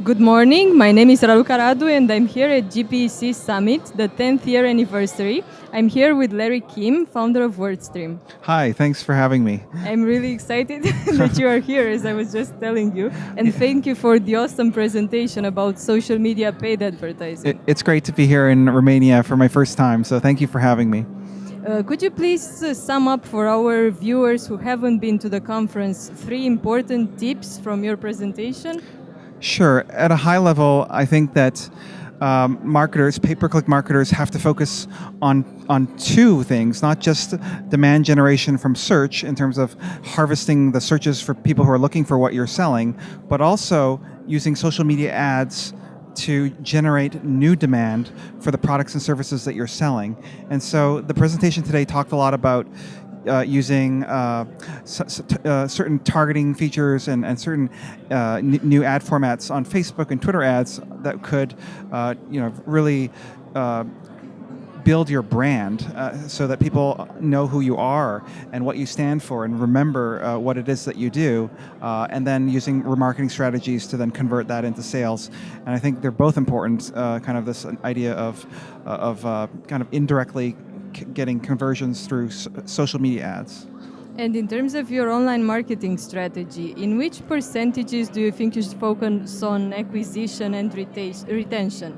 Good morning. My name is Raluca Radu, and I'm here at GPeC Summit, the 10th year anniversary. I'm here with Larry Kim, founder of WordStream. Hi, thanks for having me. I'm really excited that you are here, as I was just telling you. And thank you for the awesome presentation about social media paid advertising. It's great to be here in Romania for my first time, so thank you for having me. Could you please sum up for our viewers who haven't been to the conference 3 important tips from your presentation? Sure. At a high level, I think that marketers, pay-per-click marketers, have to focus on two things, not just demand generation from search in terms of harvesting the searches for people who are looking for what you're selling, but also using social media ads to generate new demand for the products and services that you're selling. And so the presentation today talked a lot about using certain targeting features and certain new ad formats on Facebook and Twitter ads that could really build your brand so that people know who you are and what you stand for and remember what it is that you do, and then using remarketing strategies to then convert that into sales. And I think they're both important, kind of this idea of kind of indirectly getting conversions through social media ads. And in terms of your online marketing strategy, in which percentages do you think you should focus on acquisition and retention?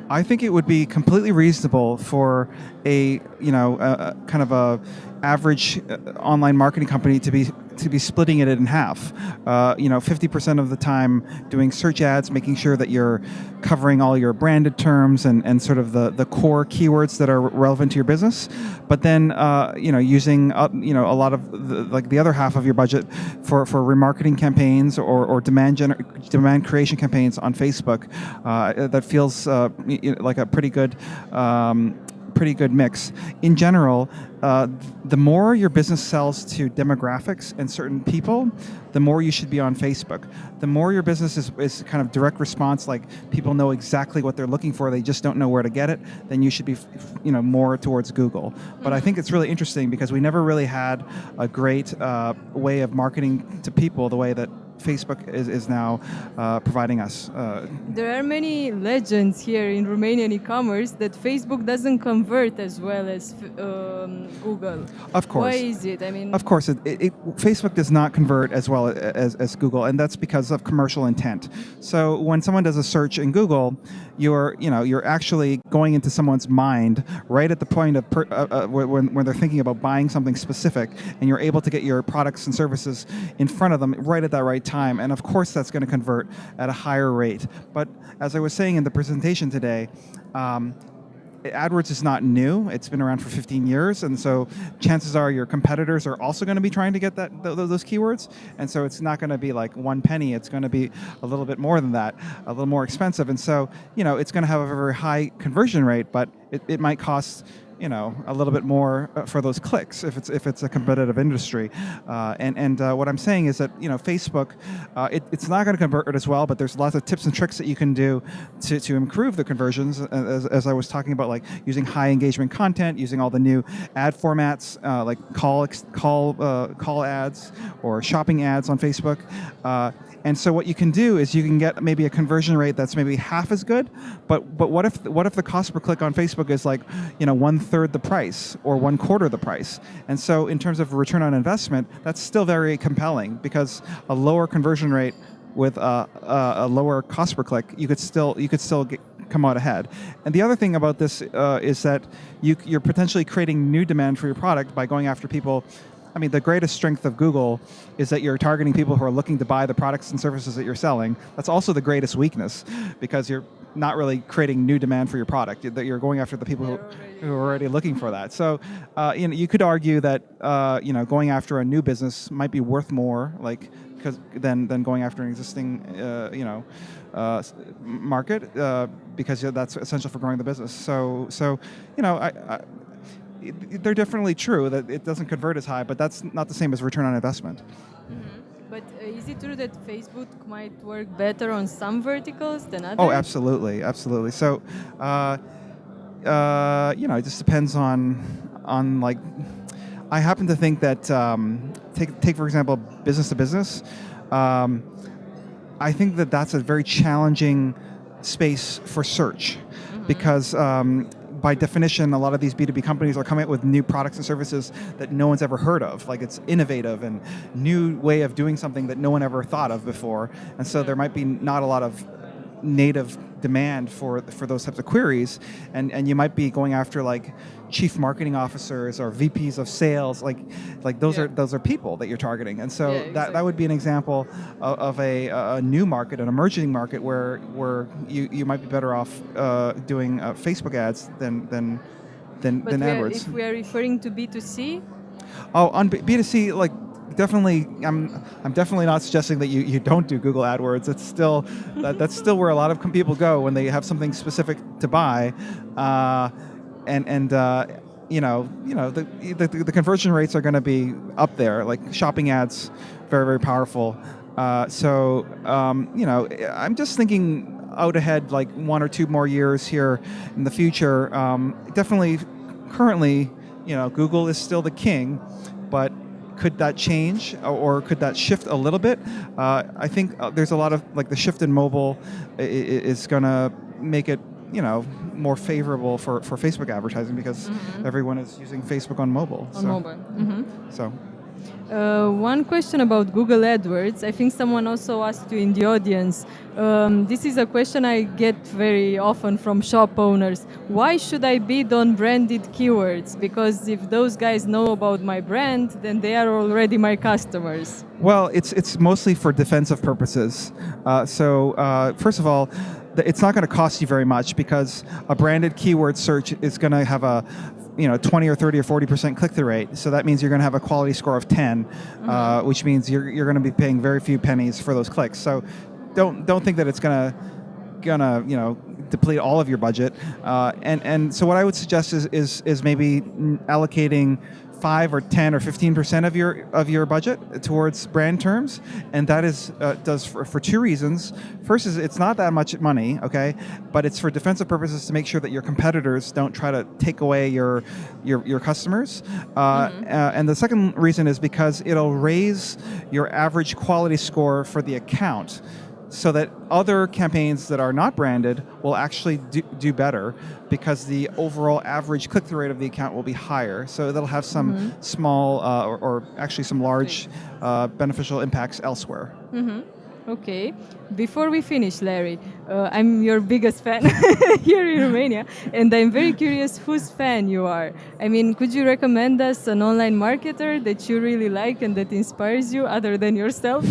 I think it would be completely reasonable for a kind of a average online marketing company to be splitting it in half. 50% of the time doing search ads, making sure that you're covering all your branded terms and sort of the core keywords that are relevant to your business. But then using a lot of the other half of your budget for remarketing campaigns or demand creation campaigns on Facebook. That feels like a pretty good mix. In general, the more your business sells to demographics and certain people, the more you should be on Facebook. The more your business is kind of direct response, like people know exactly what they're looking for, they just don't know where to get it, then you should be more towards Google. But I think it's really interesting because we never really had a great way of marketing to people the way that Facebook is now providing us. There are many legends here in Romanian e-commerce that Facebook doesn't convert as well as Google. Of course. Why is it? I mean, of course, Facebook does not convert as well as Google, and that's because of commercial intent. So when someone does a search in Google, you're actually going into someone's mind right at the point of when they're thinking about buying something specific, and you're able to get your products and services in front of them right at that right time. And of course, that's going to convert at a higher rate. But as I was saying in the presentation today, AdWords is not new. It's been around for 15 years, and so chances are your competitors are also going to be trying to get those keywords, and so it's not going to be like 1 penny. It's going to be a little bit more than that, a little more expensive, and so it's going to have a very high conversion rate, but it might cost a little bit more for those clicks if it's a competitive industry. What I'm saying is that Facebook, it's not going to convert as well, but there's lots of tips and tricks that you can do to improve the conversions. As I was talking about, like using high engagement content, using all the new ad formats like call ads or shopping ads on Facebook. And so what you can do is you can get maybe a conversion rate that's maybe half as good, but what if the cost per click on Facebook is like 1/3 the price or 1/4 the price? And so in terms of return on investment, that's still very compelling because a lower conversion rate with a lower cost per click, you could still come out ahead. And the other thing about this is that you're potentially creating new demand for your product by going after people. I mean, the greatest strength of Google is that you're targeting people who are looking to buy the products and services that you're selling. That's also the greatest weakness because you're not really creating new demand for your product. That you're going after the people who are already looking for that. So, you could argue that going after a new business might be worth more, than going after an existing market because that's essential for growing the business. So they're definitely true that it doesn't convert as high, but that's not the same as return on investment. Mm-hmm. But is it true that Facebook might work better on some verticals than others? Oh, absolutely, absolutely. So, it just depends on like. I happen to think that take for example business to business. I think that that's a very challenging space for search because by definition, a lot of these B2B companies are coming up with new products and services that no one's ever heard of. Like it's innovative and new way of doing something that no one ever thought of before. And so there might be not a lot of native demand for those types of queries, and you might be going after like chief marketing officers or VPs of sales, like those are people that you're targeting, and so that would be an example of a new market, an emerging market where you might be better off doing Facebook ads than AdWords. If we are referring to B2C, on B2C, like definitely, I'm definitely not suggesting that you don't do Google AdWords. It's still that's still where a lot of people go when they have something specific to buy, the conversion rates are going to be up there. Like shopping ads, very, very powerful. I'm just thinking out ahead, like 1 or 2 more years here in the future. Definitely, currently, Google is still the king, but could that change or could that shift a little bit? I think there's a lot of the shift in mobile is going to make it more favorable for Facebook advertising because everyone is using Facebook on mobile. So. One question about Google AdWords. I think someone also asked you in the audience. This is a question I get very often from shop owners. Why should I bid on branded keywords? Because if those guys know about my brand, then they are already my customers. Well, it's mostly for defensive purposes. First of all, it's not going to cost you very much because a branded keyword search is going to have a 20 or 30 or 40% click-through rate. So that means you're going to have a quality score of 10, which means you're going to be paying very few pennies for those clicks. So don't think that it's going to deplete all of your budget. And so what I would suggest is maybe allocating 5 or 10 or 15% of your budget towards brand terms, and that is does for 2 reasons. First is it's not that much money, okay, but it's for defensive purposes to make sure that your competitors don't try to take away your customers. And the second reason is because it'll raise your average quality score for the account, so that other campaigns that are not branded will actually do better because the overall average click-through rate of the account will be higher. So that'll have some small or actually some large beneficial impacts elsewhere. Okay. Before we finish, Larry, I'm your biggest fan here in Romania, and I'm very curious whose fan you are. I mean, could you recommend us an online marketer that you really like and that inspires you other than yourself?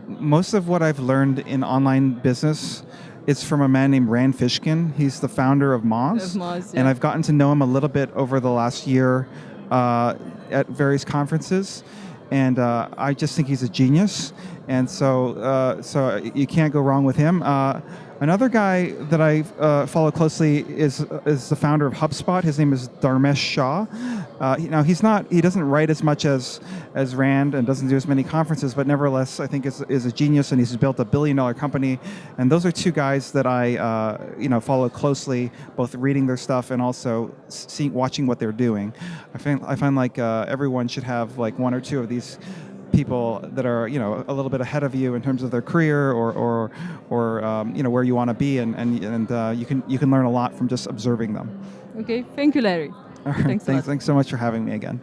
Most of what I've learned in online business is from a man named Rand Fishkin. He's the founder of Moz. And I've gotten to know him a little bit over the last year at various conferences. And I just think he's a genius. And so you can't go wrong with him. Another guy that I follow closely is the founder of HubSpot. His name is Dharmesh Shah. He doesn't write as much as Rand and doesn't do as many conferences, but nevertheless, I think is a genius, and he's built a $1 billion company. And those are 2 guys that I follow closely, both reading their stuff and also watching what they're doing. I find like everyone should have like 1 or 2 of these people that are a little bit ahead of you in terms of their career or where you want to be, and you can learn a lot from just observing them. Okay, thank you, Larry. All right. Thanks so much for having me again.